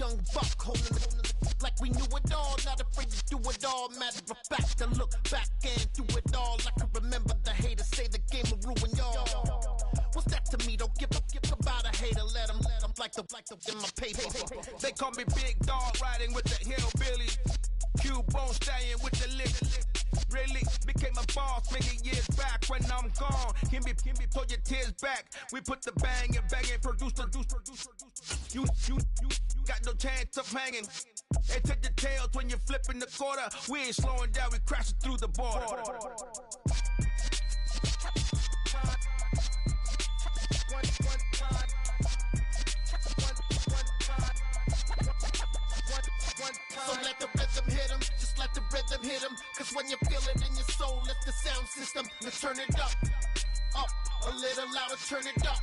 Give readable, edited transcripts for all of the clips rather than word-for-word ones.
Young buck holding it like we knew it all. Not afraid to do it all. Matter of fact, to look back and do it all. I can remember the haters say the game will ruin y'all. What's that to me? Don't give about a hater. Let them like the in my paper. They call me Big Dog, riding with the hillbilly. Cubone staying with the lick. Really became a boss many years back. When I'm gone, can be pull your tears back. We put the bang and produce. You got no chance of hanging. They take the tails when you're flipping the quarter. We ain't slowing down, we crashing through the border. So let the rhythm hit him, just let the rhythm hit him. Cause when you feel it in your soul, lift the sound system and turn it up a little louder, turn it up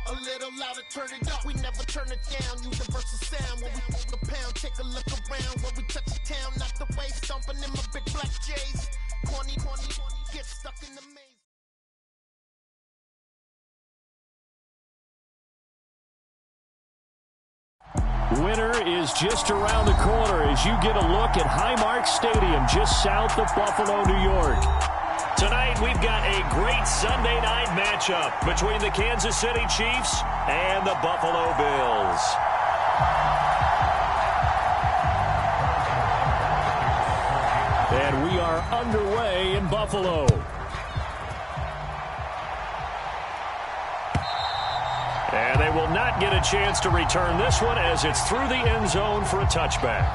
a little louder, turn it up. We never turn it down, universal sound. When we move the pound, take a look around. When we touch the town, knock the way, stomping in my big black J's. Corny, get stuck in the maze. Winter is just around the corner as you get a look at Highmark Stadium just south of Buffalo, New York. Tonight we've got a great Sunday night matchup between the Kansas City Chiefs and the Buffalo Bills. And we are underway in Buffalo. And they will not get a chance to return this one as it's through the end zone for a touchback.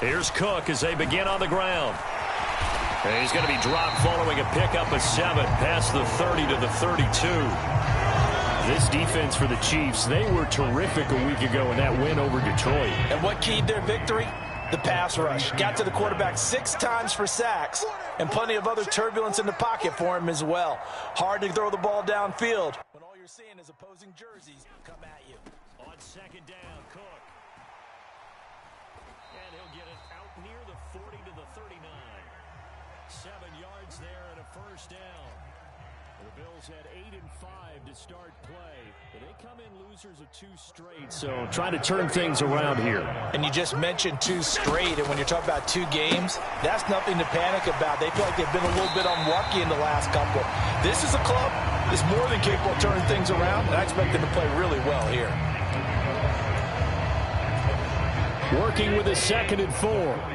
Here's Cook as they begin on the ground. And he's going to be dropped following a pickup of 7 past the 30 to the 32. This defense for the Chiefs, they were terrific a week ago in that win over Detroit. And what keyed their victory? The pass rush. Got to the quarterback 6 times for sacks, and plenty of other turbulence in the pocket for him as well. Hard to throw the ball downfield when all you're seeing is opposing jerseys come at you. On second down, Cook. And he'll get it out near the 40 to the 39. 7 yards there and a first down. The Bills had 8 and 5 to start play. But they come in losers of 2 straight. So trying to turn things around here. And you just mentioned 2 straight, and when you're talking about 2 games, that's nothing to panic about. They feel like they've been a little bit unlucky in the last couple. This is a club that's more than capable of turning things around, and I expect them to play really well here. Working with a 2nd and 4.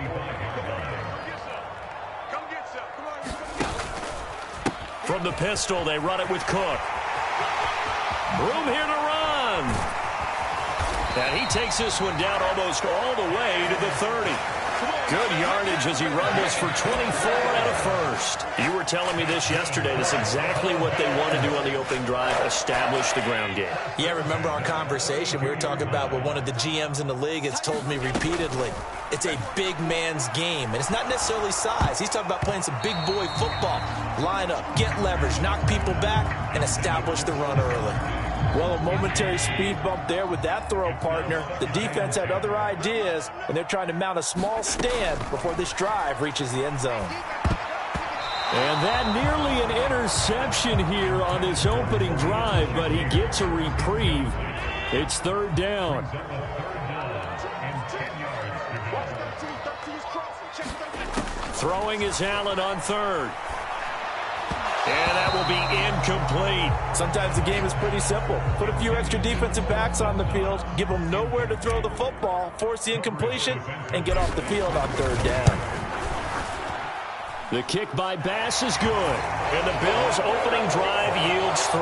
From the pistol, they run it with Cook. Room here to run. And he takes this one down almost all the way to the 30. Good yardage as he runs this for 24 and a first. You were telling me this yesterday. That's exactly what they want to do on the opening drive, establish the ground game. Yeah, remember our conversation? We were talking about what one of the GMs in the league has told me repeatedly. It's a big man's game, and it's not necessarily size. He's talking about playing some big boy football. Line up, get leverage, knock people back, and establish the run early. Well, a momentary speed bump there with that throw, partner. The defense had other ideas, and they're trying to mount a small stand before this drive reaches the end zone. And that nearly an interception here on this opening drive, but he gets a reprieve. It's 3rd down. Throwing is Allen on 3rd. And that will be incomplete. Sometimes the game is pretty simple. Put a few extra defensive backs on the field, give them nowhere to throw the football, force the incompletion, and get off the field on 3rd down. The kick by Bass is good. And the Bills' opening drive yields 3.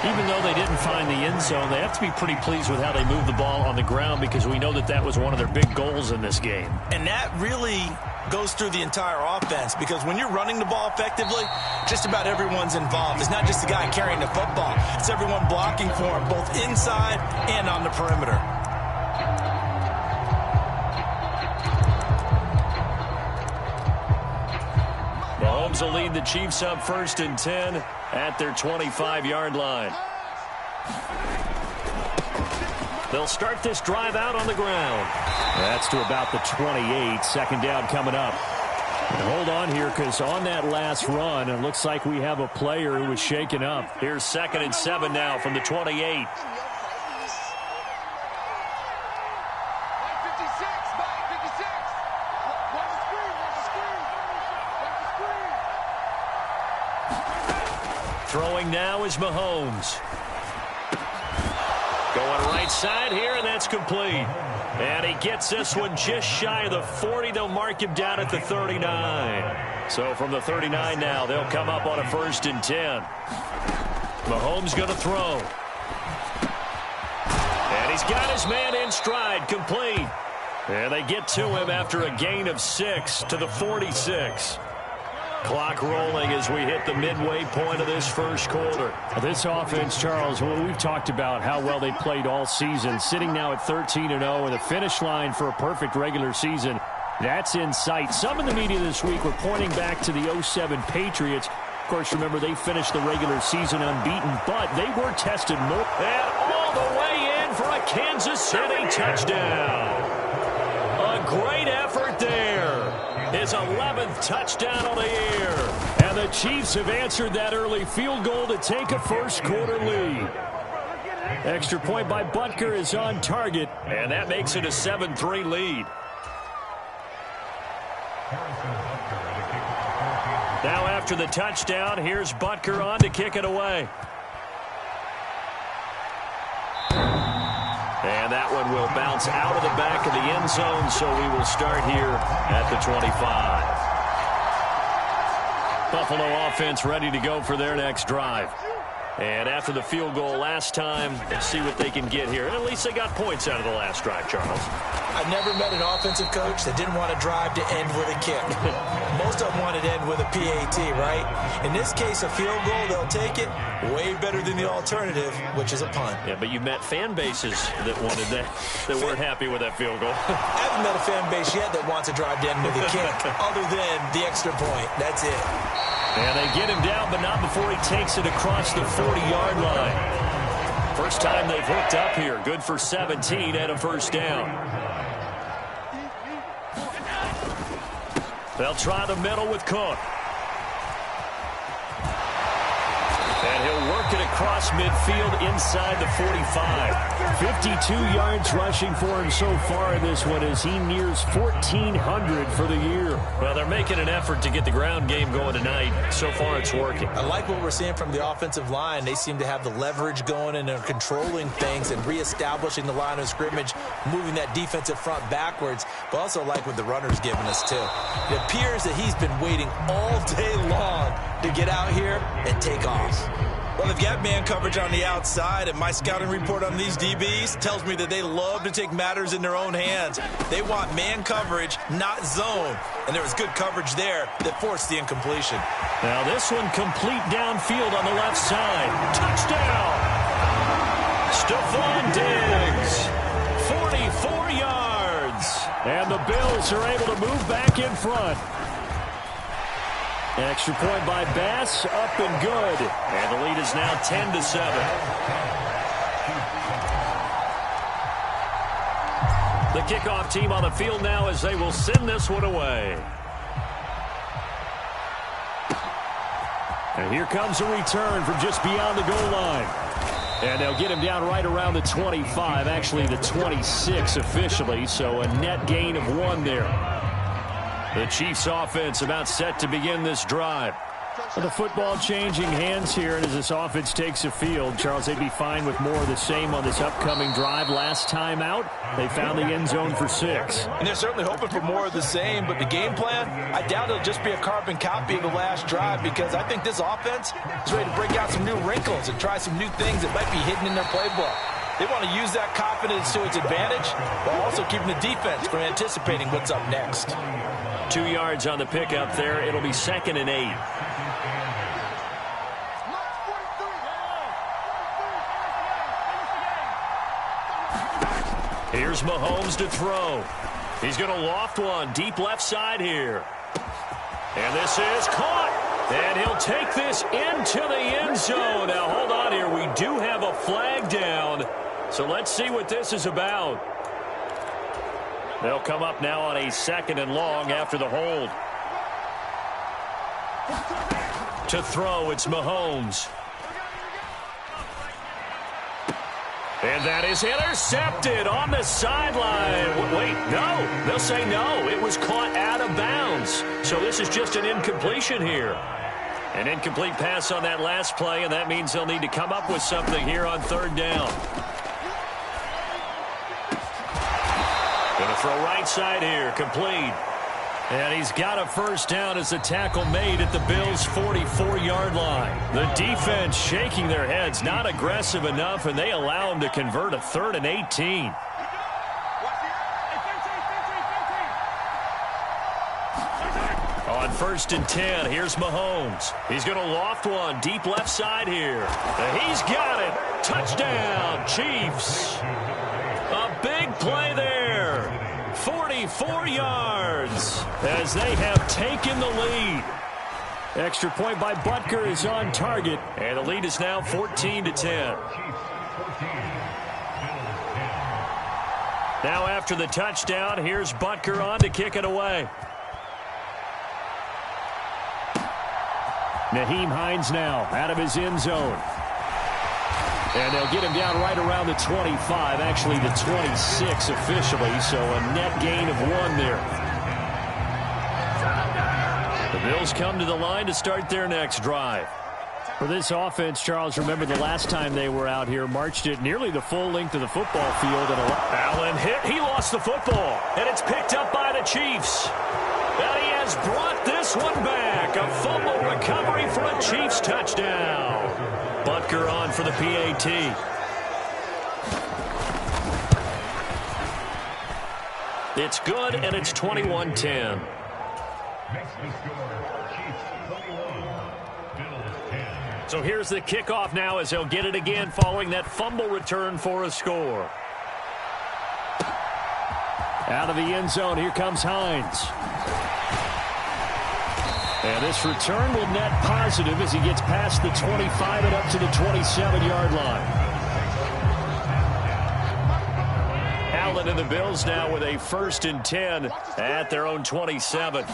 Even though they didn't find the end zone, they have to be pretty pleased with how they moved the ball on the ground because we know that that was one of their big goals in this game. And that really goes through the entire offense because when you're running the ball effectively, just about everyone's involved. It's not just the guy carrying the football. It's everyone blocking for him, both inside and on the perimeter. Mahomes will lead the Chiefs up 1st and 10 at their 25-yard line. They'll start this drive out on the ground. That's to about the 28. Second down coming up. And hold on here, because on that last run, it looks like we have a player who was shaken up. Here's 2nd and 7 now from the 28. Throwing now is Mahomes. Going right side here, and that's complete. And he gets this one just shy of the 40. They'll mark him down at the 39. So from the 39 now, they'll come up on a 1st and 10. Mahomes going to throw. And he's got his man in stride, complete. And they get to him after a gain of 6 to the 46. Clock rolling as we hit the midway point of this first quarter. This offense, Charles, well, we've talked about how well they played all season, sitting now at 13-0, and the finish line for a perfect regular season, that's in sight. Some in the media this week were pointing back to the 07 Patriots. Of course, remember, they finished the regular season unbeaten, but they were tested more. And all the way in for a Kansas City touchdown. A great effort there. His 11th touchdown on the year. And the Chiefs have answered that early field goal to take a first quarter lead. Extra point by Butker is on target. And that makes it a 7-3 lead. Now after the touchdown, here's Butker on to kick it away. And that one will bounce out of the back of the end zone, so we will start here at the 25. Buffalo offense ready to go for their next drive. And after the field goal last time, let's see what they can get here. And at least they got points out of the last drive, Charles. I've never met an offensive coach that didn't want to drive to end with a kick. Most of them wanted to end with a PAT, right? In this case, a field goal, they'll take it. Way better than the alternative, which is a punt. Yeah, but you met fan bases that wanted that, that weren't happy with that field goal. I haven't met a fan base yet that wants to drive to end with a kick, other than the extra point. That's it. And they get him down, but not before he takes it across the 40-yard line. First time they've hooked up here. Good for 17 and a first down. They'll try the middle with Cook. And he'll work it across midfield inside the 45. 52 yards rushing for him so far in this one as he nears 1,400 for the year. Well, they're making an effort to get the ground game going tonight. So far, it's working. I like what we're seeing from the offensive line. They seem to have the leverage going and they're controlling things and reestablishing the line of scrimmage, moving that defensive front backwards, but also like what the runner's giving us, too. It appears that he's been waiting all day long to get out here and take off. Well, they've got man coverage on the outside, and my scouting report on these DBs tells me that they love to take matters in their own hands. They want man coverage, not zone. And there was good coverage there that forced the incompletion. Now this one complete downfield on the left side. Touchdown! Stephon Diggs, 44 yards. And the Bills are able to move back in front. Extra point by Bass, up and good. And the lead is now 10-7. The kickoff team on the field now as they will send this one away. And here comes a return from just beyond the goal line. And they'll get him down right around the 25, actually the 26 officially, so a net gain of 1 there. The Chiefs offense about set to begin this drive. Well, the football changing hands here, and as this offense takes the field, Charles, they'd be fine with more of the same on this upcoming drive. Last time out, they found the end zone for 6. And they're certainly hoping for more of the same, but the game plan, I doubt it'll just be a carbon copy of the last drive, because I think this offense is ready to break out some new wrinkles and try some new things that might be hidden in their playbook. They want to use that confidence to its advantage while also keeping the defense from anticipating what's up next. 2 yards on the pickup there. It'll be 2nd and 8. Here's Mahomes to throw. He's going to loft one deep left side here. And this is caught. And he'll take this into the end zone. Now, hold on here. We do have a flag down. So let's see what this is about. They'll come up now on a 2nd and long after the hold. To throw, it's Mahomes. And that is intercepted on the sideline. Wait, no. They'll say no. It was caught out of bounds. So this is just an incompletion here. An incomplete pass on that last play, and that means they'll need to come up with something here on 3rd down. Going to throw right side here, complete. And he's got a 1st down as the tackle made at the Bills' 44-yard line. The defense shaking their heads, not aggressive enough, and they allow him to convert a 3rd and 18. On 1st and 10, here's Mahomes. He's going to loft one deep left side here. And he's got it. Touchdown, Chiefs. A big play there. 44 yards as they have taken the lead. Extra point by Butker is on target, and the lead is now 14-10. Now after the touchdown, here's Butker on to kick it away. Nyheim Hines now out of his end zone. And they'll get him down right around the 25, actually the 26 officially, so a net gain of 1 there. The Bills come to the line to start their next drive. For this offense, Charles, remember the last time they were out here, marched it nearly the full length of the football field. And Allen hit, he lost the football, and it's picked up by the Chiefs. And he has brought this one back. A fumble recovery for a Chiefs touchdown. Butker on for the PAT. It's good, and it's 21-10. So here's the kickoff now as they'll get it again following that fumble return for a score. Out of the end zone, here comes Hines. And this return will net positive as he gets past the 25 and up to the 27-yard line. Allen and the Bills now with a 1st and 10 at their own 27.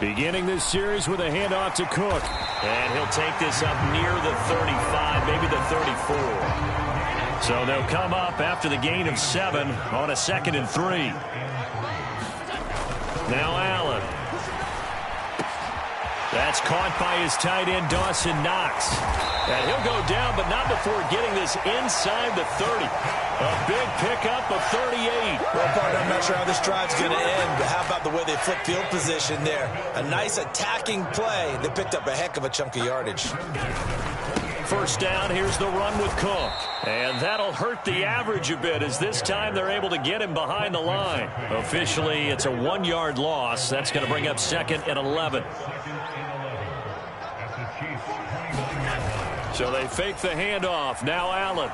Beginning this series with a handoff to Cook. And he'll take this up near the 35, maybe the 34. So they'll come up after the gain of 7 on a 2nd and 3. Now Allen. That's caught by his tight end, Dawson Knox. And he'll go down, but not before getting this inside the 30. A big pickup of 38. Well, partner, I'm not sure how this drive's going to end, but how about the way they flip field position there? A nice attacking play. They picked up a heck of a chunk of yardage. 1st down, here's the run with Cook. And that'll hurt the average a bit as this time they're able to get him behind the line. Officially, it's a 1-yard loss. That's going to bring up 2nd and 11. So they fake the handoff. Now Allen.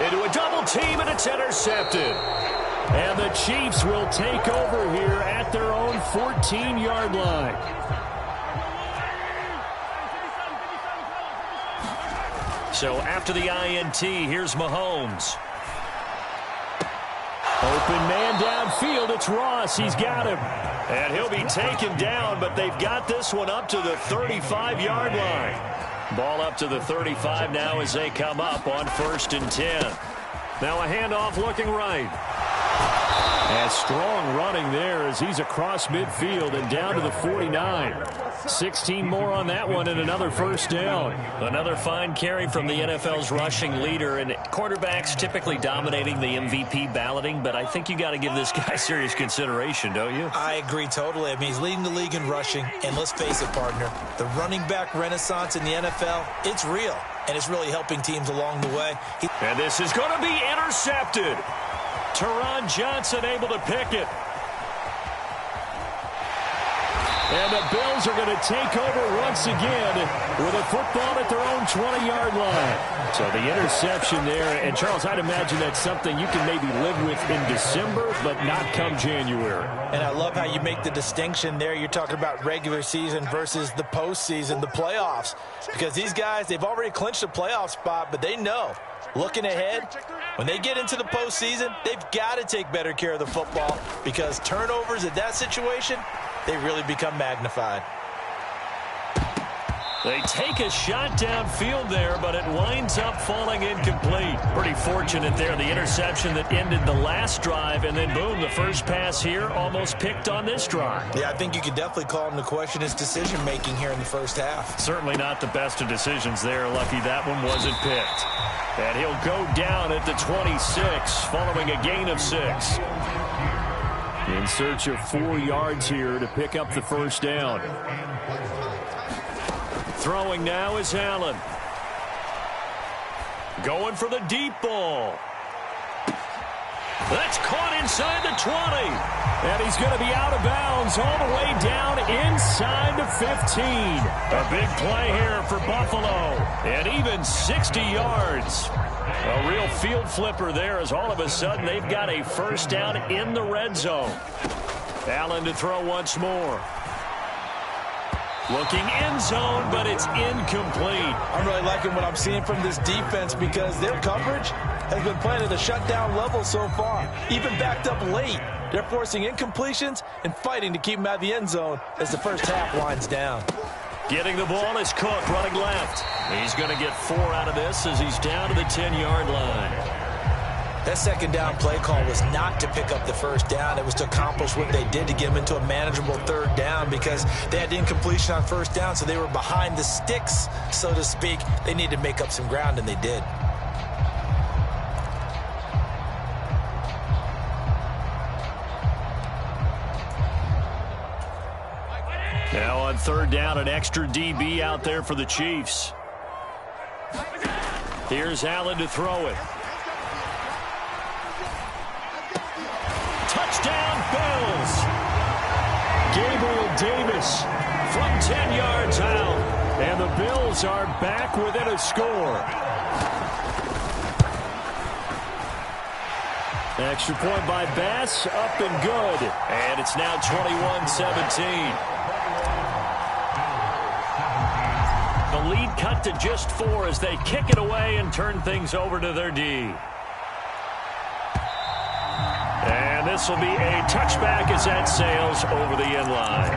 Into a double team, and it's intercepted. And the Chiefs will take over here at their own 14-yard line. So after the INT, here's Mahomes. Open man downfield. It's Ross. He's got him. And he'll be taken down, but they've got this one up to the 35-yard line. Ball up to the 35 now as they come up on 1st and 10. Now a handoff looking right. And strong running there as he's across midfield and down to the 49. 16 more on that one and another 1st down. Another fine carry from the NFL's rushing leader, and quarterbacks typically dominating the MVP balloting, but I think you got to give this guy serious consideration, don't you? I agree totally. I mean, he's leading the league in rushing, and let's face it, partner, the running back renaissance in the NFL, it's real, and it's really helping teams along the way. And this is going to be intercepted. Teron Johnson able to pick it. And the Bills are going to take over once again with a football at their own 20-yard line. So the interception there. And, Charles, I'd imagine that's something you can maybe live with in December, but not come January. And I love how you make the distinction there. You're talking about regular season versus the postseason, the playoffs. Because these guys, they've already clinched a playoff spot, but they know, looking ahead, when they get into the postseason, they've got to take better care of the football because turnovers in that situation, they really become magnified. They take a shot downfield there, but it winds up falling incomplete. Pretty fortunate there, the interception that ended the last drive, and then boom, the first pass here almost picked on this drive. Yeah, I think you could definitely call him to question his decision-making here in the first half. Certainly not the best of decisions there. Lucky that one wasn't picked. And he'll go down at the 26, following a gain of 6. In search of 4 yards here to pick up the first down. Throwing now is Allen. Going for the deep ball. That's caught inside the 20. And he's going to be out of bounds all the way down inside the 15. A big play here for Buffalo. And even 60 yards. A real field flipper there as all of a sudden they've got a first down in the red zone. Allen to throw once more. Looking end zone, but it's incomplete. I'm really liking what I'm seeing from this defense because their coverage has been playing at a shutdown level so far. Even backed up late, they're forcing incompletions and fighting to keep them out of the end zone as the first half winds down. Getting the ball is Cook running left. He's going to get 4 out of this as he's down to the 10-yard line. That second down play call was not to pick up the first down. It was to accomplish what they did to get them into a manageable third down because they had incompletion on first down, so they were behind the sticks, so to speak. They needed to make up some ground, and they did. Now on third down, an extra DB out there for the Chiefs. Here's Allen to throw it. Touchdown, Bills. Gabriel Davis from 10 yards out. And the Bills are back within a score. Extra point by Bass, up and good. And it's now 21-17. The lead cut to just 4 as they kick it away and turn things over to their D. And this will be a touchback as that sails over the end line.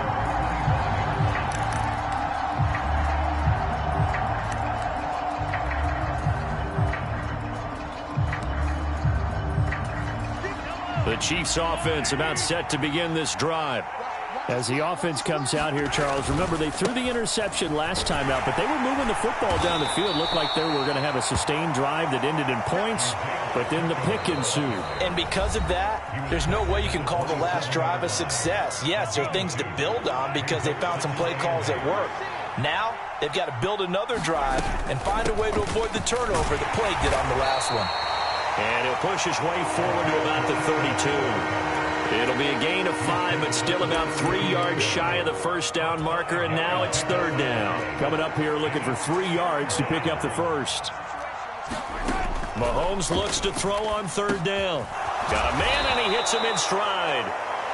The Chiefs offense about set to begin this drive. As the offense comes out here, Charles, remember they threw the interception last time out, but they were moving the football down the field. Looked like they were going to have a sustained drive that ended in points, but then the pick ensued. And because of that, there's no way you can call the last drive a success. Yes, there are things to build on because they found some play calls that work. Now, they've got to build another drive and find a way to avoid the turnover that plagued it on the last one. And he'll push his way forward to about the 32. It'll be a gain of 5, but still about 3 yards shy of the first down marker, and now it's third down. Coming up here looking for 3 yards to pick up the first. Mahomes looks to throw on third down. Got a man, and he hits him in stride.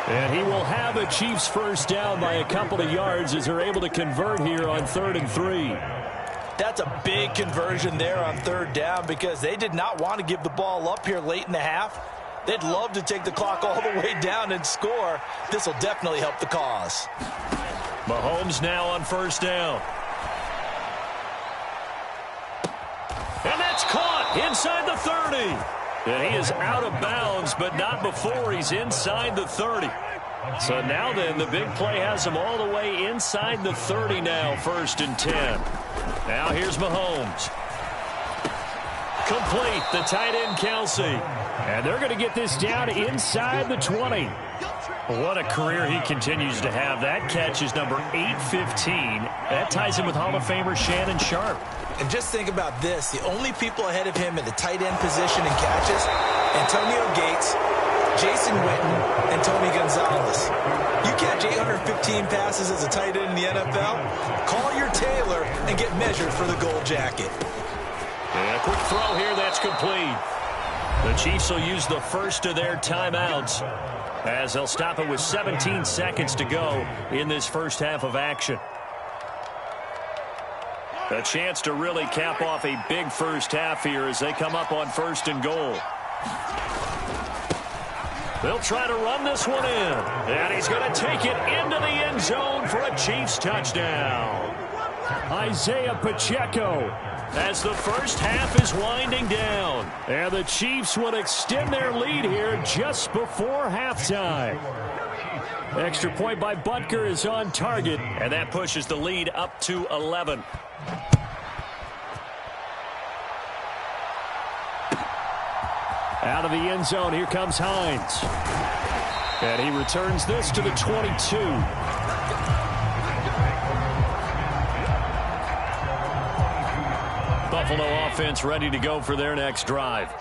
And he will have a Chiefs first down by a couple of yards as they're able to convert here on 3rd and 3. That's a big conversion there on third down because they did not want to give the ball up here late in the half. They'd love to take the clock all the way down and score. This will definitely help the cause. Mahomes now on first down. And that's caught inside the 30. And he is out of bounds, but not before he's inside the 30. So now then, the big play has him all the way inside the 30 now, 1st and 10. Now here's Mahomes. Complete, the tight end Kelsey. And they're going to get this down inside the 20. What a career he continues to have. That catch is number 815. That ties him with Hall of Famer Shannon Sharp. And just think about this. The only people ahead of him in the tight end position in catches, Antonio Gates, Jason Witten, and Tony Gonzalez. You catch 815 passes as a tight end in the NFL? Call your tailor and get measured for the gold jacket. And a quick throw here that's complete. The Chiefs will use the first of their timeouts as they'll stop it with 17 seconds to go in this first half of action. A chance to really cap off a big first half here as they come up on 1st and goal. They'll try to run this one in. And he's going to take it into the end zone for a Chiefs touchdown. Isaiah Pacheco as the first half is winding down. And the Chiefs will extend their lead here just before halftime. Extra point by Butker is on target. And that pushes the lead up to 11. Out of the end zone, here comes Hines. And he returns this to the 22. Buffalo offense ready to go for their next drive.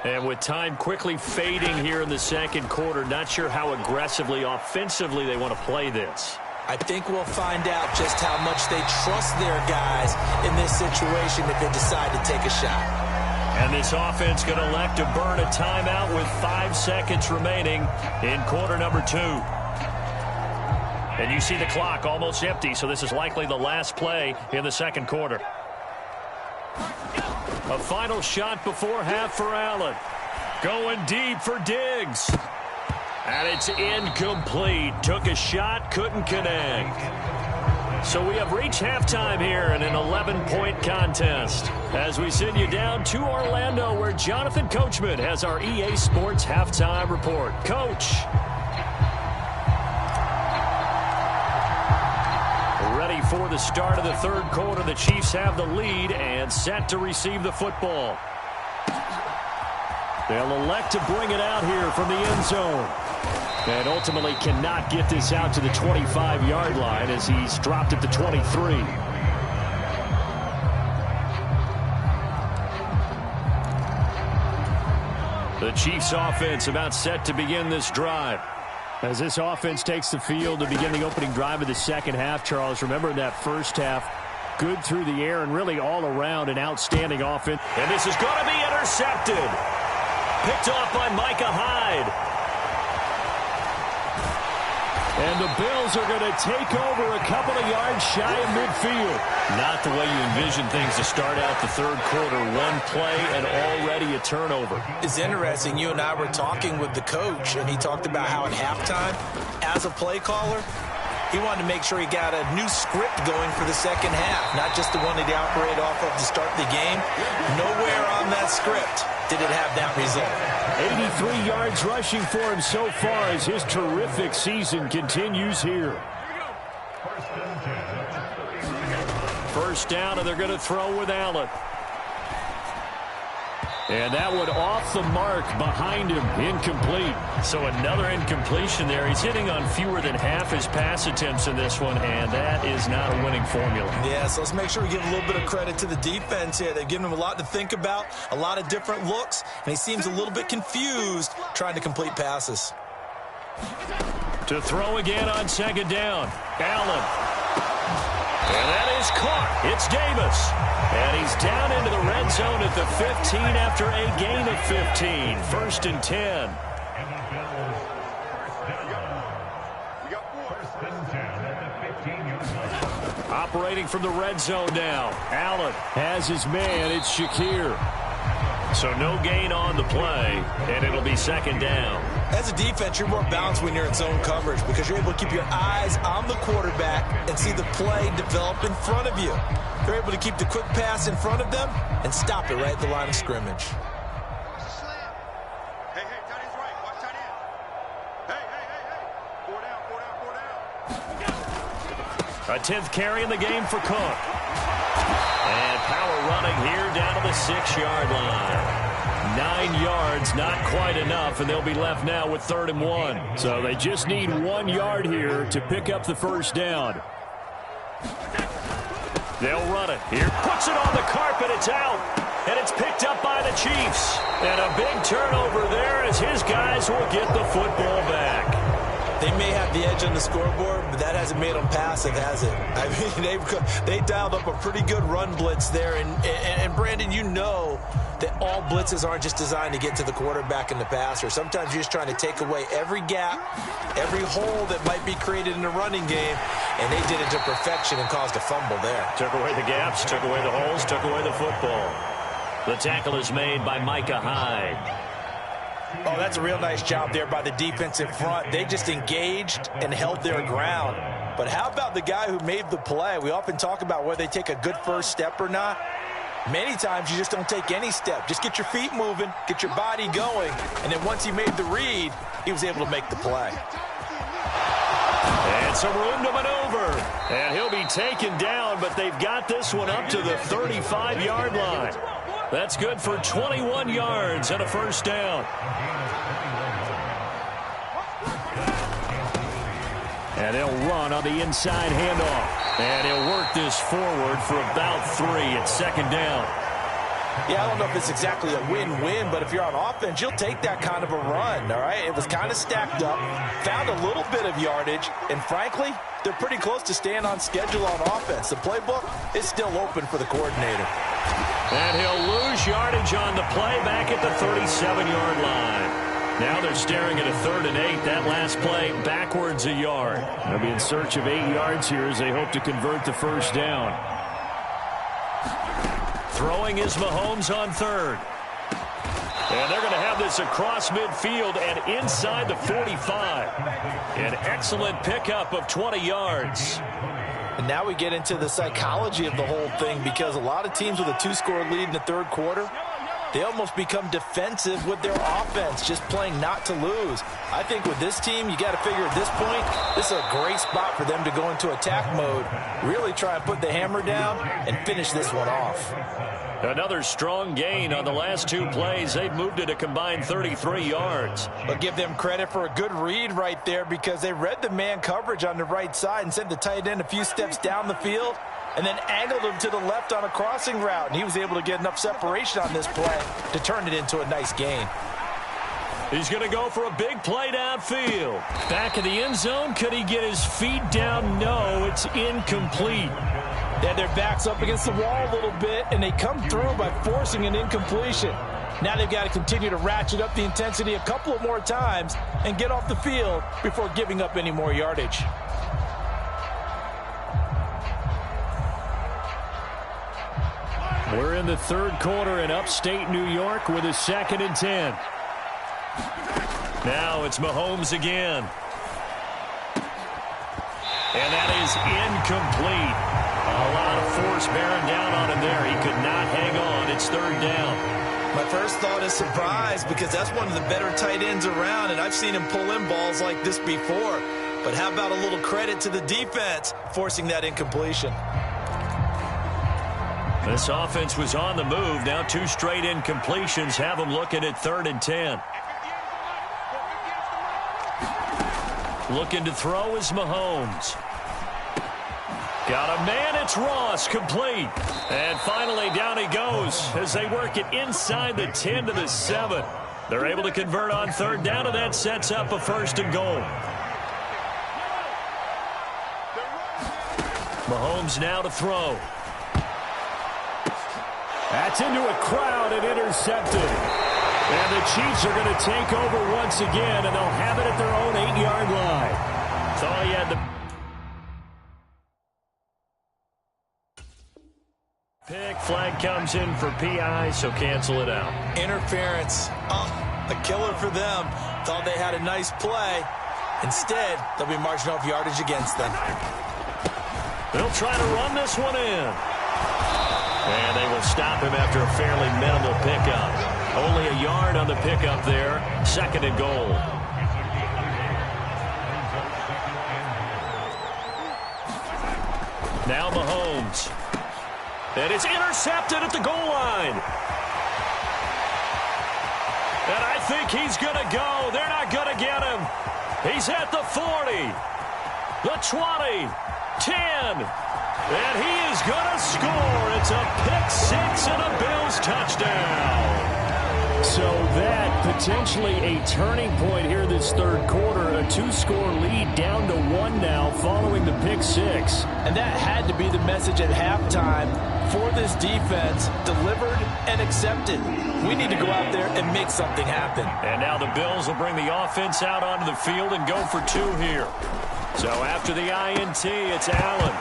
And with time quickly fading here in the second quarter, not sure how aggressively, offensively they want to play this. I think we'll find out just how much they trust their guys in this situation if they decide to take a shot. And this offense going to elect to burn a timeout with 5 seconds remaining in quarter number 2. And you see the clock almost empty, so this is likely the last play in the second quarter. A final shot before half for Allen. Going deep for Diggs. And it's incomplete. Took a shot, couldn't connect. So we have reached halftime here in an 11-point contest as we send you down to Orlando where Jonathan Coachman has our EA Sports halftime report. Coach. Ready for the start of the third quarter. The Chiefs have the lead and set to receive the football. They'll elect to bring it out here from the end zone. And ultimately cannot get this out to the 25-yard line as he's dropped at the 23. The Chiefs offense about set to begin this drive. As this offense takes the field to begin the opening drive of the second half, Charles, remember in that first half, good through the air and really all around an outstanding offense. And this is going to be intercepted. Picked off by Micah Hyde. And the Bills are going to take over a couple of yards shy of midfield. Not the way you envision things to start out the third quarter. One play and already a turnover. It's interesting. You and I were talking with the coach, and he talked about how at halftime, as a play caller, he wanted to make sure he got a new script going for the second half, not just the one that he operated off of to start the game. Nowhere on that script did it have that result. 83 yards rushing for him so far as his terrific season continues here. First down, and they're going to throw with Allen. And that one off the mark behind him, incomplete. So another incompletion there. He's hitting on fewer than half his pass attempts in this one, and that is not a winning formula. Yeah, so let's make sure we give a little bit of credit to the defense here. They've given him a lot to think about, a lot of different looks, and he seems a little bit confused trying to complete passes. To throw again on second down, Allen. And that is caught. It's Davis. And he's down into the red zone at the 15 after a gain of 15. 1st and 10. Operating from the red zone now. Allen has his man. It's Shakir. So no gain on the play, and it'll be second down. As a defense, you're more balanced when you're in zone coverage because you're able to keep your eyes on the quarterback and see the play develop in front of you. They're able to keep the quick pass in front of them and stop it right at the line of scrimmage. A 10th carry in the game for Cook. And power running here down to the 6-yard line. 9 yards, not quite enough, and they'll be left now with 3rd and 1. So they just need 1 yard here to pick up the first down. They'll run it here. Puts it on the carpet. It's out. and it's picked up by the Chiefs. And a big turnover there as his guys will get the football back. They may have the edge on the scoreboard, but that hasn't made them passive, has it? I mean, they dialed up a pretty good run blitz there. And Brandon, you know that all blitzes aren't just designed to get to the quarterback and the passer. Sometimes you're just trying to take away every gap, every hole that might be created in the running game, and they did it to perfection and caused a fumble there. Took away the gaps, took away the holes, took away the football. The tackle is made by Micah Hyde. Oh, that's a real nice job there by the defensive front. They just engaged and held their ground. But how about the guy who made the play? We often talk about whether they take a good first step or not. Many times you just don't take any step. Just get your feet moving, get your body going, and then once he made the read, he was able to make the play. And some room to maneuver. And he'll be taken down, but they've got this one up to the 35-yard line. That's good for 21 yards and a first down. And they'll run on the inside handoff. And he'll work this forward for about 3 at second down. Yeah, I don't know if it's exactly a win-win, but if you're on offense, you'll take that kind of a run, all right? It was kind of stacked up, found a little bit of yardage, and frankly, they're pretty close to staying on schedule on offense. The playbook is still open for the coordinator. And he'll lose yardage on the play back at the 37-yard line. Now they're staring at a 3rd and 8. That last play backwards a yard. They'll be in search of 8 yards here as they hope to convert the first down. Throwing is Mahomes on 3rd. And they're going to have this across midfield and inside the 45. An excellent pickup of 20 yards. And now we get into the psychology of the whole thing, because a lot of teams with a 2-score lead in the 3rd quarter, they almost become defensive with their offense, just playing not to lose. I think with this team, you got to figure at this point, this is a great spot for them to go into attack mode, really try and put the hammer down and finish this one off. Another strong gain on the last 2 plays. They've moved it a combined 33 yards. But give them credit for a good read right there, because they read the man coverage on the right side and sent the tight end a few steps down the field and then angled him to the left on a crossing route. And he was able to get enough separation on this play to turn it into a nice gain. He's going to go for a big play downfield. Back in the end zone. Could he get his feet down? No, it's incomplete. They had their backs up against the wall a little bit, and they come through by forcing an incompletion. Now they've got to continue to ratchet up the intensity a couple of more times and get off the field before giving up any more yardage. We're in the 3rd quarter in upstate New York with a 2nd and 10. Now it's Mahomes again. And that is incomplete. A lot of force bearing down on him there. He could not hang on. It's 3rd down. My first thought is surprise, because that's one of the better tight ends around, and I've seen him pull in balls like this before. But how about a little credit to the defense forcing that incompletion? This offense was on the move. Now 2 straight incompletions have them looking at 3rd and 10. Looking to throw is Mahomes. Got a man, it's Ross, complete. And finally down he goes as they work it inside the 10 to the 7. They're able to convert on 3rd down, and that sets up a 1st and goal. Mahomes now to throw. That's into a crowd and intercepted. And the Chiefs are going to take over once again, and they'll have it at their own 8-yard line. Thought he had the pick. Flag comes in for PI, so cancel it out. Interference. A killer for them. Thought they had a nice play. Instead, they'll be marching off yardage against them. They'll try to run this one in. And they will stop him after a fairly minimal pickup. Only a yard on the pickup there. 2nd and goal. Now Mahomes. And it's intercepted at the goal line. And I think he's going to go. They're not going to get him. He's at the 40, the 20, 10. And he is going to score. It's a pick six and a Bills touchdown. So that potentially a turning point here this third quarter. A 2-score lead down to 1 now following the pick six. And that had to be the message at halftime for this defense. Delivered and accepted. We need to go out there and make something happen. And now the Bills will bring the offense out onto the field and go for 2 here. So after the INT, it's Allen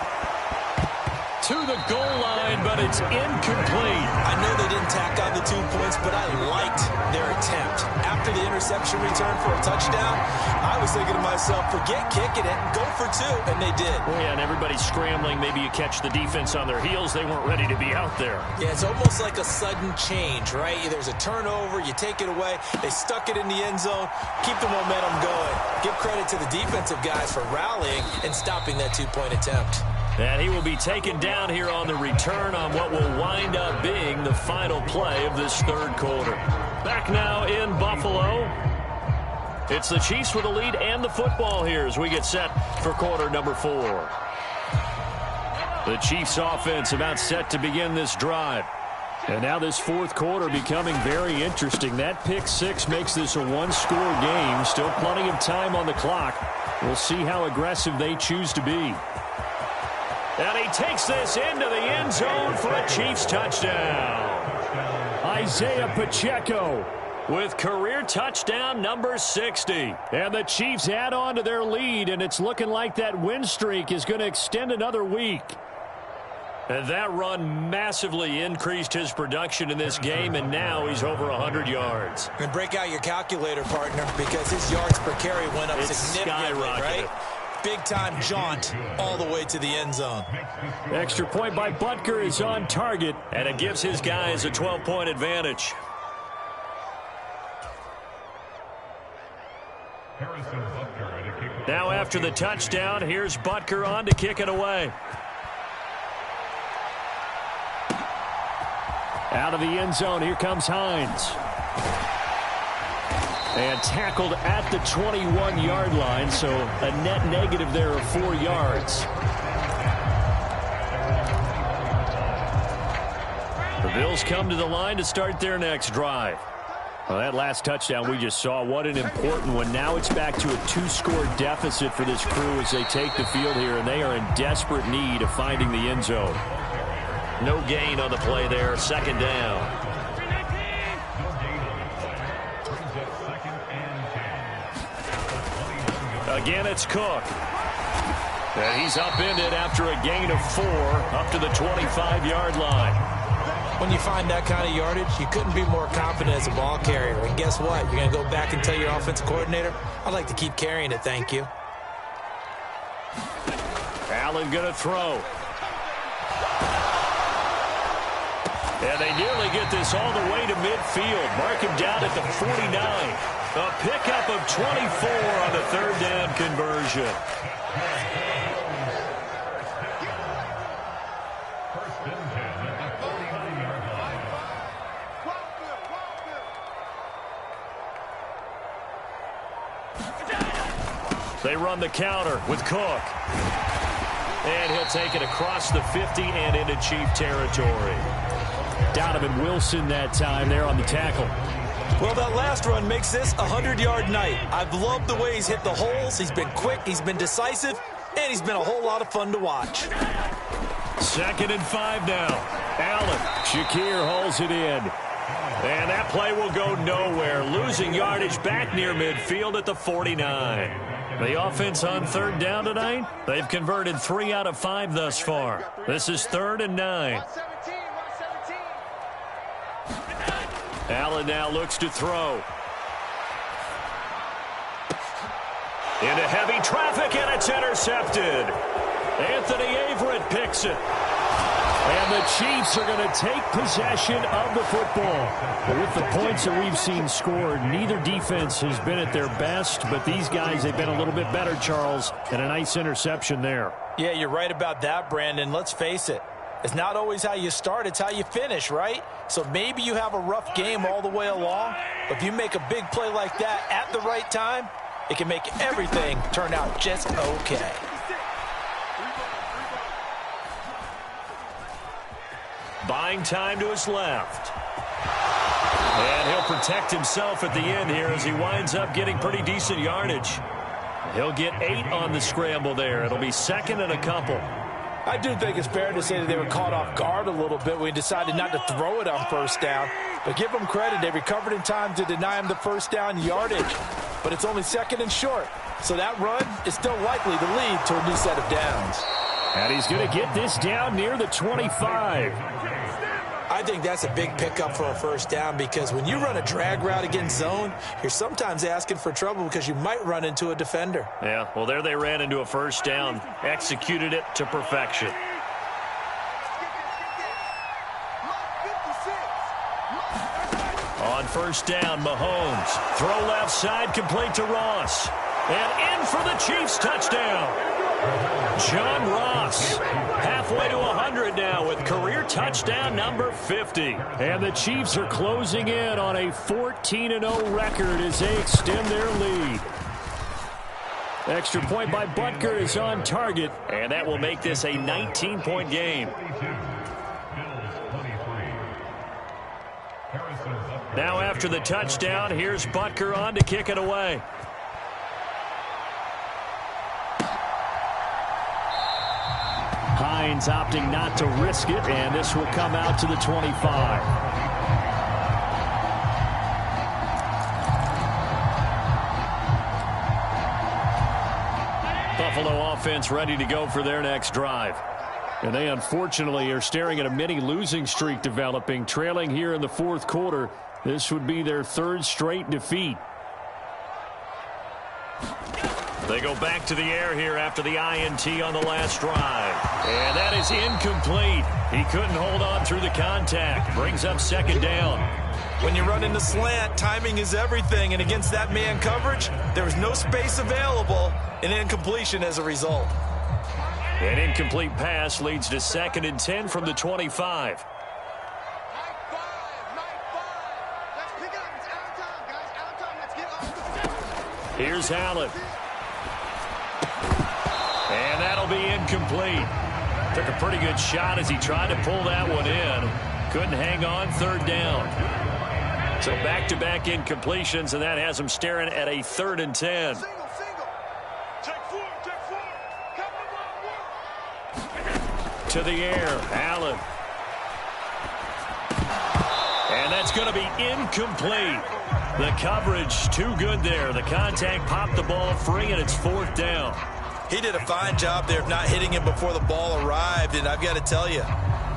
to the goal line, but it's incomplete. I know they didn't tack on the 2 points, but I liked their attempt. After the interception return for a touchdown, I was thinking to myself, forget kicking it, go for 2, and they did. Oh, yeah, and everybody's scrambling. Maybe you catch the defense on their heels. They weren't ready to be out there. Yeah, it's almost like a sudden change, right? There's a turnover, you take it away, they stuck it in the end zone, keep the momentum going. Give credit to the defensive guys for rallying and stopping that 2-point attempt. And he will be taken down here on the return on what will wind up being the final play of this third quarter. Back now in Buffalo. It's the Chiefs with the lead and the football here as we get set for quarter number 4. The Chiefs offense about set to begin this drive. And now this fourth quarter becoming very interesting. That pick six makes this a 1-score game. Still plenty of time on the clock. We'll see how aggressive they choose to be. And he takes this into the end zone for a Chiefs touchdown. Isaiah Pacheco with career touchdown number 60. And the Chiefs add on to their lead, and it's looking like that win streak is going to extend another week. And that run massively increased his production in this game, and now he's over 100 yards. And break out your calculator, partner, because his yards per carry went up significantly, right? Big-time jaunt all the way to the end zone. Extra point by Butker is on target, and it gives his guys a 12-point advantage. Now after the touchdown, here's Butker on to kick it away. Out of the end zone, here comes Hines. And tackled at the 21-yard line, so a net negative there of 4 yards. The Bills come to the line to start their next drive. Well, that last touchdown we just saw, what an important one. Now it's back to a 2-score deficit for this crew as they take the field here, and they are in desperate need of finding the end zone. No gain on the play there, second down. Again, it's Cook. And he's upended after a gain of 4 up to the 25-yard line. When you find that kind of yardage, you couldn't be more confident as a ball carrier. And guess what? You're going to go back and tell your offensive coordinator, I'd like to keep carrying it, thank you. Allen going to throw. And they nearly get this all the way to midfield. Mark him down at the 49. A pickup of 24 on the third down conversion. They run the counter with Cook. And he'll take it across the 50 and into Chief territory. Donovan Wilson that time there on the tackle. Well, that last run makes this a 100-yard night. I've loved the way he's hit the holes. He's been quick, he's been decisive, and he's been a whole lot of fun to watch. 2nd and 5 now. Allen. Shakir holds it in. And that play will go nowhere. Losing yardage back near midfield at the 49. The offense on third down tonight, they've converted 3 out of 5 thus far. This is 3rd and 9. Allen now looks to throw. Into heavy traffic, and it's intercepted. Anthony Averett picks it. And the Chiefs are going to take possession of the football. But with the points that we've seen scored, neither defense has been at their best, but these guys, they've been a little bit better, Charles, and a nice interception there. Yeah, you're right about that, Brandon. Let's face it. It's not always how you start, it's how you finish, right? So maybe you have a rough game all the way along, but if you make a big play like that at the right time, it can make everything turn out just okay. buying time to his left. And he'll protect himself at the end here as he winds up getting pretty decent yardage. He'll get 8 on the scramble there. It'll be second and a couple. I do think it's fair to say that they were caught off guard a little bit when he decided not to throw it on first down. But give them credit. They recovered in time to deny him the first down yardage. But it's only second and short. So that run is still likely to lead to a new set of downs. And he's going to get this down near the 25. I think that's a big pickup for a first down because when you run a drag route against zone, you're sometimes asking for trouble because you might run into a defender. Yeah, well, there they ran into a first down, executed it to perfection. On first down, Mahomes. Throw left side, complete to Ross. And in for the Chiefs touchdown. John Ross, halfway to 100 now with career touchdown number 50. And the Chiefs are closing in on a 14-0 record as they extend their lead. Extra point by Butker is on target. And that will make this a 19-point game. Now after the touchdown, here's Butker on to kick it away. Hines opting not to risk it, and this will come out to the 25. Buffalo offense ready to go for their next drive. And they unfortunately are staring at a mini losing streak developing, trailing here in the fourth quarter. This would be their third straight defeat. They go back to the air here after the INT on the last drive. And that is incomplete. He couldn't hold on through the contact. Brings up second down. When you run in the slant, timing is everything. And against that man coverage, there was no space available. An incompletion as a result. An incomplete pass leads to second and 10 from the 25. Here's Allen. And that'll be incomplete. Took a pretty good shot as he tried to pull that one in. Couldn't hang on, third down. So back-to-back incompletions, and that has him staring at a 3rd and 10. To the air, Allen. And that's going to be incomplete. The coverage too good there. The contact popped the ball free, and it's 4th down. He did a fine job there of not hitting him before the ball arrived, and I've got to tell you,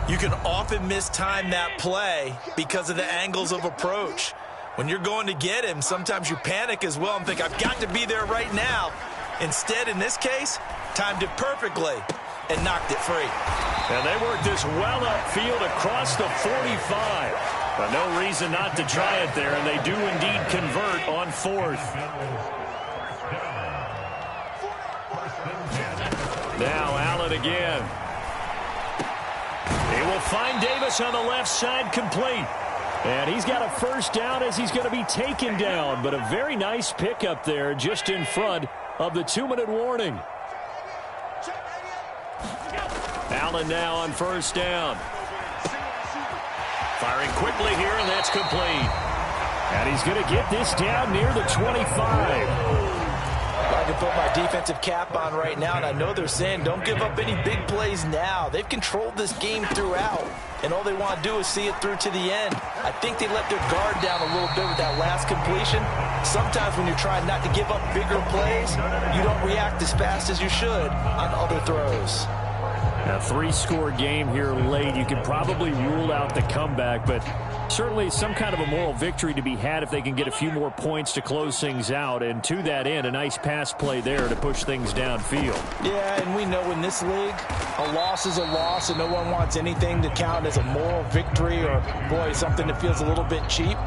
you can often mistime that play because of the angles of approach. When you're going to get him, sometimes you panic as well and think, I've got to be there right now. Instead, in this case, timed it perfectly and knocked it free. And they worked this well upfield across the 45. But no reason not to try it there, and they do indeed convert on 4th. Now Allen again. He will find Davis on the left side, complete. And he's got a first down as he's going to be taken down. But a very nice pickup there just in front of the 2-minute warning. Allen now on first down. Firing quickly here, and that's complete. And he's going to get this down near the 25. I can put my defensive cap on right now, and I know they're saying don't give up any big plays now. They've controlled this game throughout, and all they want to do is see it through to the end. I think they let their guard down a little bit with that last completion. Sometimes when you're trying not to give up bigger plays, you don't react as fast as you should on other throws. A 3-score game here late. You can probably rule out the comeback, but certainly some kind of a moral victory to be had if they can get a few more points to close things out. And to that end, a nice pass play there to push things downfield. Yeah, and we know in this league, a loss is a loss, and no one wants anything to count as a moral victory or, boy, something that feels a little bit cheap.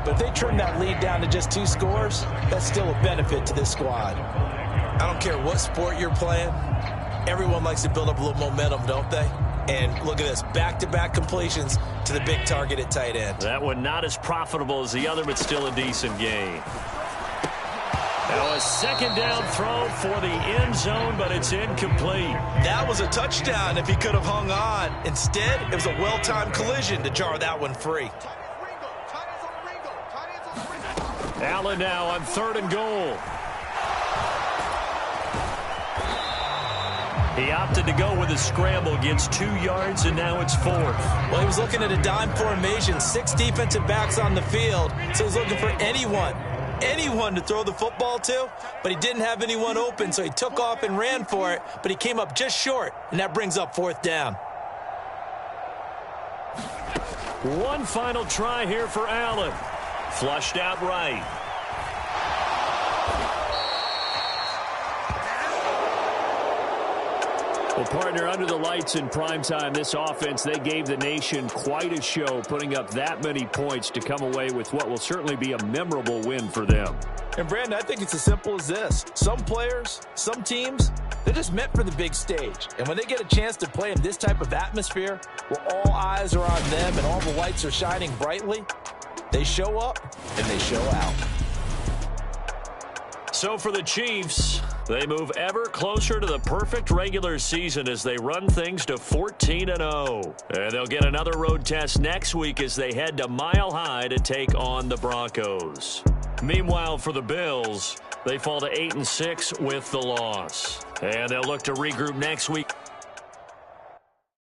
But if they trim that lead down to just 2 scores, that's still a benefit to this squad. I don't care what sport you're playing. Everyone likes to build up a little momentum, don't they? And look at this, back-to-back completions to the big target at tight end. That one not as profitable as the other, but still a decent game. Now a second down throw for the end zone, but it's incomplete. That was a touchdown if he could have hung on. Instead, it was a well-timed collision to jar that one free. Allen now on 3rd and goal. He opted to go with a scramble, gets 2 yards, and now it's 4th. Well, he was looking at a dime formation, 6 defensive backs on the field, so he's looking for anyone to throw the football to, but he didn't have anyone open, so he took off and ran for it, but he came up just short, and that brings up 4th down. One final try here for Allen. Flushed out right. Well, partner, under the lights in primetime, this offense, they gave the nation quite a show, putting up that many points to come away with what will certainly be a memorable win for them. And, Brandon, I think it's as simple as this. Some players, some teams, they're just meant for the big stage. And when they get a chance to play in this type of atmosphere, where all eyes are on them and all the lights are shining brightly, they show up and they show out. So for the Chiefs, they move ever closer to the perfect regular season as they run things to 14-0. And they'll get another road test next week as they head to Mile High to take on the Broncos. Meanwhile, for the Bills, they fall to 8-6 with the loss. And they'll look to regroup next week.